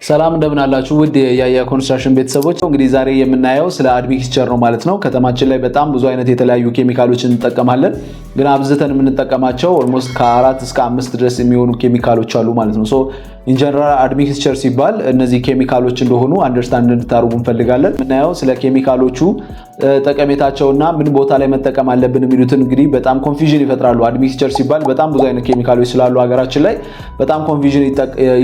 ሰላም እንደምን አላችሁ ውድ የያያ ኮንስትራክሽን ቤተሰቦች። እንግዲህ ዛሬ የምናየው ስለ አድሚክስቸር ነው ማለት ነው። ከተማችን ላይ በጣም ብዙ አይነት የተለያዩ ኬሚካሎችን እንጠቀማለን፣ ግን አብዝተን የምንጠቀማቸው ኦልሞስት ከ4 እስከ 5 ድረስ የሚሆኑ ኬሚካሎች አሉ ማለት ነው። ሶ ኢን ጀነራል አድሚክስቸር ሲባል እነዚህ ኬሚካሎች እንደሆኑ አንደርስታንድ እንድታደርጉ እንፈልጋለን። የምናየው ስለ ኬሚካሎቹ ጠቀሜታቸውና ምን ቦታ ላይ መጠቀም አለብን የሚሉትን እንግዲህ በጣም ኮንፊውዥን ይፈጥራሉ። አድሚክስቸር ሲባል በጣም ብዙ አይነት ኬሚካሎች ስላሉ ሀገራችን ላይ በጣም ኮንፊውዥን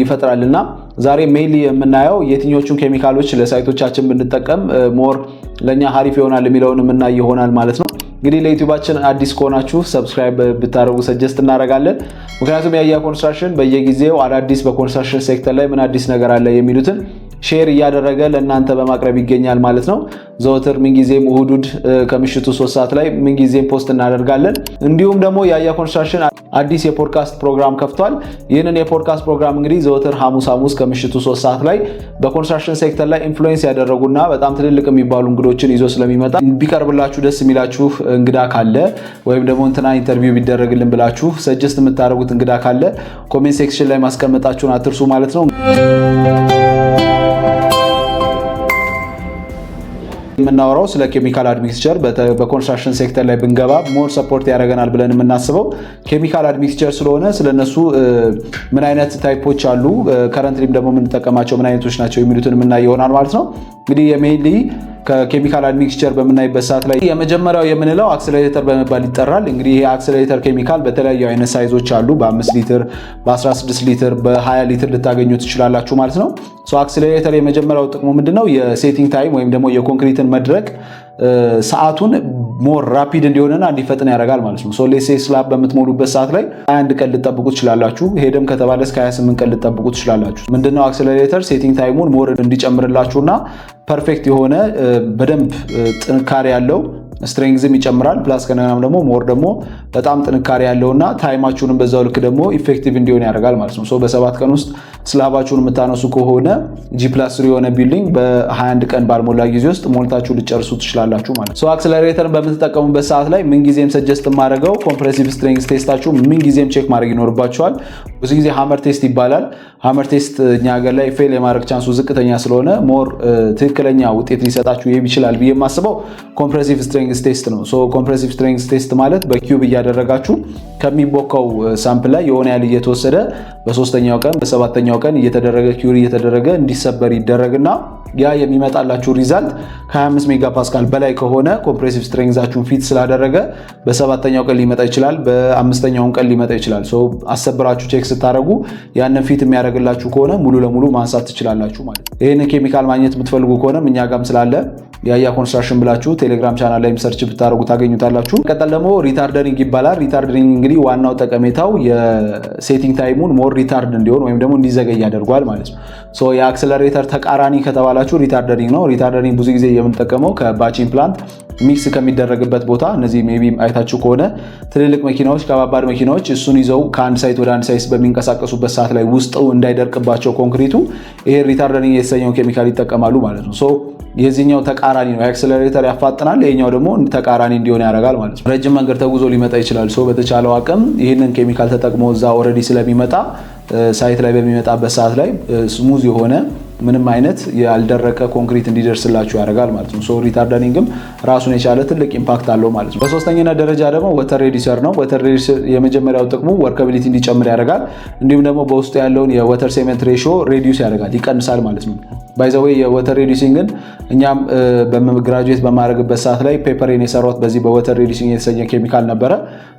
ይፈጥራልና ዛሬ ሜይንሊ የምናየው የትኞቹን ኬሚካሎች ለሳይቶቻችን ብንጠቀም ሞር ለኛ ሀሪፍ ይሆናል የሚለውን የምናይ ይሆናል ማለት ነው። እንግዲህ ለዩቲዩባችን አዲስ ከሆናችሁ ሰብስክራይብ ብታደርጉ ሰጀስት እናደርጋለን። ምክንያቱም ያያ ኮንስትራክሽን በየጊዜው አዳዲስ በኮንስትራክሽን ሴክተር ላይ ምን አዲስ ነገር አለ የሚሉትን ሼር እያደረገ ለእናንተ በማቅረብ ይገኛል ማለት ነው። ዘወትር ምንጊዜም እሁድ ከምሽቱ 3 ሰዓት ላይ ምንጊዜም ፖስት እናደርጋለን። እንዲሁም ደግሞ ያያ ኮንስትራክሽን አዲስ የፖድካስት ፕሮግራም ከፍቷል። ይህንን የፖድካስት ፕሮግራም እንግዲህ ዘወትር ሐሙስ ከምሽቱ 3 ሰዓት ላይ በኮንስትራክሽን ሴክተር ላይ ኢንፍሉዌንስ ያደረጉና በጣም ትልልቅ የሚባሉ እንግዶችን ይዞ ስለሚመጣ ቢቀርብላችሁ ደስ የሚላችሁ እንግዳ ካለ ወይም ደግሞ እንትና ኢንተርቪው ቢደረግልን ብላችሁ ሰጀስት የምታደርጉት እንግዳ ካለ ኮሜንት ሴክሽን ላይ ማስቀመጣችሁን አትርሱ ማለት ነው። የምናወራው ስለ ኬሚካል አድሚክስቸር በኮንስትራክሽን ሴክተር ላይ ብንገባ ሞር ሰፖርት ያደርገናል ብለን የምናስበው ኬሚካል አድሚክስቸር ስለሆነ ስለነሱ ምን አይነት ታይፖች አሉ፣ ከረንትሊም ደግሞ የምንጠቀማቸው ምን አይነቶች ናቸው የሚሉትን የምናይ ይሆናል ማለት ነው። እንግዲህ የሜይንሊ ከኬሚካል አድሚክስቸር በምናይበት ሰዓት ላይ የመጀመሪያው የምንለው አክሰለሬተር በመባል ይጠራል። እንግዲህ ይሄ አክሰለሬተር ኬሚካል በተለያዩ አይነት ሳይዞች አሉ። በ5 ሊትር፣ በ16 ሊትር፣ በ20 ሊትር ልታገኙ ትችላላችሁ ማለት ነው። ሶ አክሰለሬተር የመጀመሪያው ጥቅሙ ምንድነው? የሴቲንግ ታይም ወይም ደግሞ የኮንክሪትን መድረቅ ሰዓቱን ሞር ራፒድ እንዲሆንና እንዲፈጥን ያደርጋል ማለት ነው። ሶ ሌሴ ስላብ በምትሞሉበት ሰዓት ላይ 21 ቀን ልትጠብቁ ትችላላችሁ። ሄደም ከተባለ እስከ 28 ቀን ልትጠብቁ ትችላላችሁ። ምንድነው አክሰለሬተር ሴቲንግ ታይሙን ሞር እንዲጨምርላችሁና ፐርፌክት የሆነ በደንብ ጥንካሬ ያለው ስትሬንግዝም ይጨምራል። ፕላስ ከነናም ደግሞ ሞር ደግሞ በጣም ጥንካሬ ያለውና ታይማችሁንም በዛው ልክ ደግሞ ኢፌክቲቭ እንዲሆን ያደርጋል ማለት ነው። ሶ በ7 ቀን ውስጥ ስላባችሁን የምታነሱ ከሆነ G+3 የሆነ ቢልዲንግ በ21 ቀን ባልሞላ ጊዜ ውስጥ ሞልታችሁ ልጨርሱ ትችላላችሁ ማለት ነው። ሶ አክሰለሬተርን በምትጠቀሙበት ሰዓት ላይ ምንጊዜም ሰጀስት የማደርገው ኮምፕሬሲቭ ስትሬንግዝ ቴስታችሁ ምንጊዜም ቼክ ማድረግ ይኖርባችኋል። ብዙ ጊዜ ሃመር ቴስት ይባላል። ሃመር ቴስት እኛ ሀገር ላይ ፌል የማድረግ ቻንሱ ዝቅተኛ ስለሆነ ሞር ትክክለኛ ውጤት ሊሰጣችሁ ይችላል ብዬ የማስበው ኮምፕሬሲቭ ስትሬንግዝ ቴስት ነው። ሶ ኮምፕሬሲቭ ስትሬንግዝ ቴስት ማለት በኪዩብ እያደረጋችሁ ከሚቦካው ሳምፕል ላይ የሆነ ያህል እየተወሰደ በ3ኛው ቀን በ7ኛው ቀን እየተደረገ ኪዩር እየተደረገ እንዲሰበር ይደረግና ያ የሚመጣላችሁ ሪዛልት ከ25 ሜጋ ፓስካል በላይ ከሆነ ኮምፕሬሲቭ ስትሬንግዛችሁን ፊት ስላደረገ በ7ኛው ቀን ሊመጣ ይችላል፣ በ5ኛው ቀን ሊመጣ ይችላል። ሶ አሰብራችሁ ቼክ ስታደርጉ ያንን ፊት የሚያደርግላችሁ ከሆነ ሙሉ ለሙሉ ማንሳት ትችላላችሁ ማለት ነው። ይህንን ኬሚካል ማግኘት የምትፈልጉ ከሆነም እኛ ጋም ስላለ ያያ ኮንስትራክሽን ብላችሁ ቴሌግራም ቻናል ላይ ሰርች ብታደርጉ ታገኙታላችሁ። ቀጠል ደግሞ ሪታርደሪንግ ይባላል። ሪታርደሪንግ እንግዲህ ዋናው ጠቀሜታው የሴቲንግ ታይሙን ሞር ሪታርድ እንዲሆን ወይም ደግሞ እንዲዘገይ ያደርገዋል ማለት ነው። ሶ የአክሰለሬተር ተቃራኒ ከተባላችሁ ሪታርደሪንግ ነው። ሪታርደሪንግ ብዙ ጊዜ የምንጠቀመው ከባቺንግ ፕላንት ሚክስ ከሚደረግበት ቦታ እነዚህ ሜቢ አይታችሁ ከሆነ ትልልቅ መኪናዎች ከባባድ መኪናዎች እሱን ይዘው ከአንድ ሳይት ወደ አንድ ሳይት በሚንቀሳቀሱበት ሰዓት ላይ ውስጡ እንዳይደርቅባቸው ኮንክሪቱ ይሄ ሪታርደሪንግ የተሰኘው ኬሚካል ይጠቀማሉ ማለት ነው። ሶ የዚህኛው ተቃራኒ ነው። የአክሰለሬተር ያፋጥናል፣ ይሄኛው ደግሞ ተቃራኒ እንዲሆን ያደርጋል ማለት ነው። ረጅም መንገድ ተጉዞ ሊመጣ ይችላል። ሶ በተቻለው አቅም ይህንን ኬሚካል ተጠቅሞ እዛ ኦልሬዲ ስለሚመጣ ሳይት ላይ በሚመጣበት ሰዓት ላይ ስሙዝ የሆነ ምንም አይነት ያልደረቀ ኮንክሪት እንዲደርስላችሁ ያደርጋል ማለት ነው። ሶ ሪታርደሪንግም ራሱን የቻለ ትልቅ ኢምፓክት አለው ማለት ነው። በሶስተኛው ደረጃ ደግሞ ወተር ሬዲሰር ነው። ወተር ሬዲሰር የመጀመሪያው ጥቅሙ ወርከቢሊቲ እንዲጨምር ያደርጋል። እንዲሁም ደግሞ በውስጡ ያለውን የወተር ሴመንት ሬሽዮ ሬዲዩስ ያደርጋል፣ ይቀንሳል ማለት ነው። ባይ ዘ ዌይ የወተር ሬዲዩሲንግን እኛም በግራጁዌት በማድረግበት ሰዓት ላይ ፔፐሬን የሰራሁት በዚህ በወተር ሬዲዩሲንግ የተሰኘ ኬሚካል ነበረ።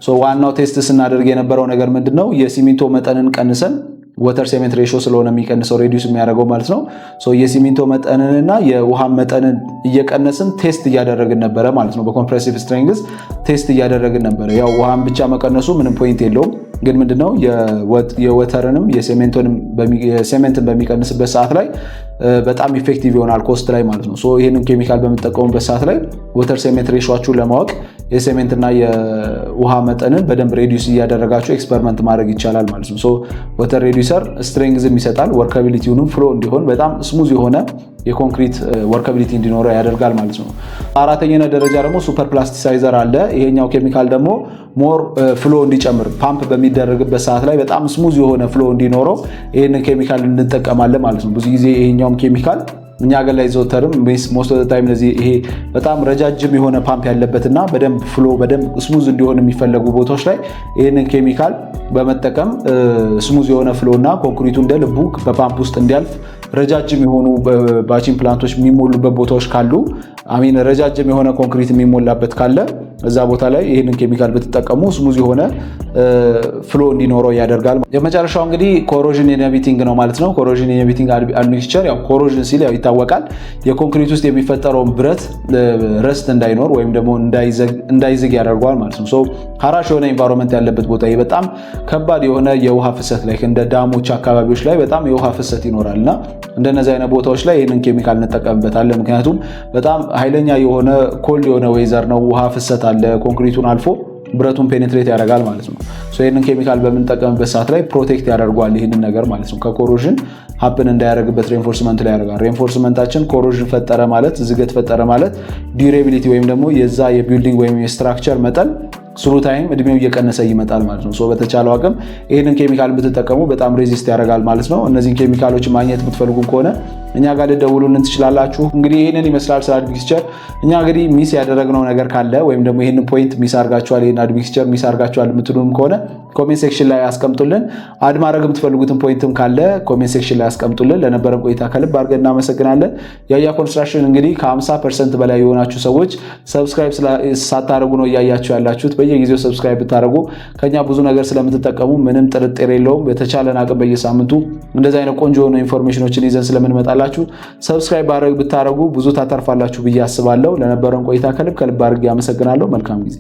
ሶ ዋናው ቴስት ስናደርግ የነበረው ነገር ምንድነው? የሲሚንቶ መጠንን ቀንሰን ወተር ሴሜንት ሬሽዮ ስለሆነ የሚቀንሰው ሬዲዩስ የሚያደርገው ማለት ነው። ሶ የሲሚንቶ መጠንንና የውሃ መጠንን እየቀነስን ቴስት እያደረግን ነበረ ማለት ነው። በኮምፕሬሲቭ ስትሬንግዝ ቴስት እያደረግን ነበረ። ያው ውሃን ብቻ መቀነሱ ምንም ፖይንት የለውም፣ ግን ምንድነው የወተርንም የሴሜንትን በሚቀንስበት ሰዓት ላይ በጣም ኢፌክቲቭ ይሆናል ኮስት ላይ ማለት ነው። ሶ ይህንን ኬሚካል በምትጠቀሙበት ሰዓት ላይ ወተር ሴሜንት ሬሽዮአችሁን ለማወቅ የሴሜንትና የውሃ መጠንን በደንብ ሬዲዩስ እያደረጋችሁ ኤክስፐሪመንት ማድረግ ይቻላል ማለት ነው። ሶ ወተር ሬዲዩሰር ስትሬንግዝም ይሰጣል፣ ወርከቢሊቲውንም ፍሎ እንዲሆን በጣም ስሙዝ የሆነ የኮንክሪት ወርከቢሊቲ እንዲኖረው ያደርጋል ማለት ነው። አራተኛ ደረጃ ደግሞ ሱፐር ፕላስቲሳይዘር አለ። ይሄኛው ኬሚካል ደግሞ ሞር ፍሎ እንዲጨምር ፓምፕ በሚደረግበት ሰዓት ላይ በጣም ስሙዝ የሆነ ፍሎ እንዲኖረው ይሄንን ኬሚካል እንጠቀማለን ማለት ነው። ብዙ ጊዜ ይሄኛውም ኬሚካል እኛ ሀገር ላይ ዘወተርም ሞስት ኦፍ ዘ ታይም ለዚህ ይሄ በጣም ረጃጅም የሆነ ፓምፕ ያለበትና በደንብ ፍሎ በደንብ ስሙዝ እንዲሆን የሚፈለጉ ቦታዎች ላይ ይሄንን ኬሚካል በመጠቀም ስሙዝ የሆነ ፍሎ እና ኮንክሪቱ እንደ ልቡ በፓምፕ ውስጥ እንዲያልፍ ረጃጅም የሆኑ ባቺንግ ፕላንቶች የሚሞሉበት ቦታዎች ካሉ ረጃጅም የሆነ ኮንክሪት የሚሞላበት ካለ እዛ ቦታ ላይ ይህንን ኬሚካል ብትጠቀሙ ስሙዝ የሆነ ፍሎ እንዲኖረው ያደርጋል። የመጨረሻው እንግዲህ ኮሮዥን ኢንሂቢቲንግ ነው ማለት ነው። ኮሮዥን ኢንሂቢቲንግ አድሚክስቸር ያው ኮሮዥን ሲል ያው ይታወቃል የኮንክሪት ውስጥ የሚፈጠረውን ብረት ረስት እንዳይኖር ወይም ደግሞ እንዳይዝግ ያደርገዋል ማለት ነው። ሀራሽ የሆነ ኢንቫይሮንመንት ያለበት ቦታ በጣም ከባድ የሆነ የውሃ ፍሰት ላይ እንደ ዳሞች አካባቢዎች ላይ በጣም የውሃ ፍሰት ይኖራልና እንደነዚህ አይነት ቦታዎች ላይ ይህንን ኬሚካል እንጠቀምበታለን። ምክንያቱም በጣም ኃይለኛ የሆነ ኮልድ የሆነ ዌዘር ነው፣ ውሃ ፍሰት አለ፣ ኮንክሪቱን አልፎ ብረቱን ፔኔትሬት ያደርጋል ማለት ነው። ይህንን ኬሚካል በምንጠቀምበት ሰዓት ላይ ፕሮቴክት ያደርገዋል ይህንን ነገር ማለት ነው። ከኮሮዥን ሀፕን እንዳያደርግበት ሬንፎርስመንት ላይ ያደርጋል። ሬንፎርስመንታችን ኮሮዥን ፈጠረ ማለት ዝገት ፈጠረ ማለት ዲዩሬቢሊቲ ወይም ደግሞ የዛ የቢልዲንግ ወይም የስትራክቸር መጠን ስሩ ታይም እድሜው እየቀነሰ ይመጣል ማለት ነው። በተቻለው አቅም ይህንን ኬሚካል ብትጠቀሙ በጣም ሬዚስት ያደርጋል ማለት ነው። እነዚህን ኬሚካሎች ማግኘት የምትፈልጉ ከሆነ እኛ ጋር ልደውሉልን ትችላላችሁ። እንግዲህ ይህንን ይመስላል ስለ አድሚክስቸር። እኛ እንግዲህ ሚስ ያደረግነው ነገር ካለ ወይም ደግሞ ይህንን ፖይንት ሚስ አድርጋችኋል፣ ይህን አድሚክስቸር ሚስ አድርጋችኋል የምትሉም ከሆነ ኮሜንት ሴክሽን ላይ አስቀምጡልን። አድ ማድረግ የምትፈልጉትን ፖይንትም ካለ ኮሜንት ሴክሽን ላይ አስቀምጡልን። ለነበረን ቆይታ ከልብ አድርገን እናመሰግናለን። ያያ ኮንስትራክሽን እንግዲህ ከ50% በላይ የሆናችሁ ሰዎች ሰብስክራይብ ሳታደርጉ ነው እያያችሁ ያላችሁት። በየጊዜው ሰብስክራይብ ብታደርጉ ከኛ ብዙ ነገር ስለምትጠቀሙ ምንም ጥርጥር የለውም። በተቻለን አቅም በየሳምንቱ እንደዚህ አይነት ቆንጆ የሆኑ ኢንፎርሜሽኖችን ይዘን ስለምንመጣላችሁ ሰብስክራይብ ብታደርጉ ብዙ ታተርፋላችሁ ብዬ አስባለሁ። ለነበረን ቆይታ ከልብ አድርጌ አመሰግናለሁ። መልካም ጊዜ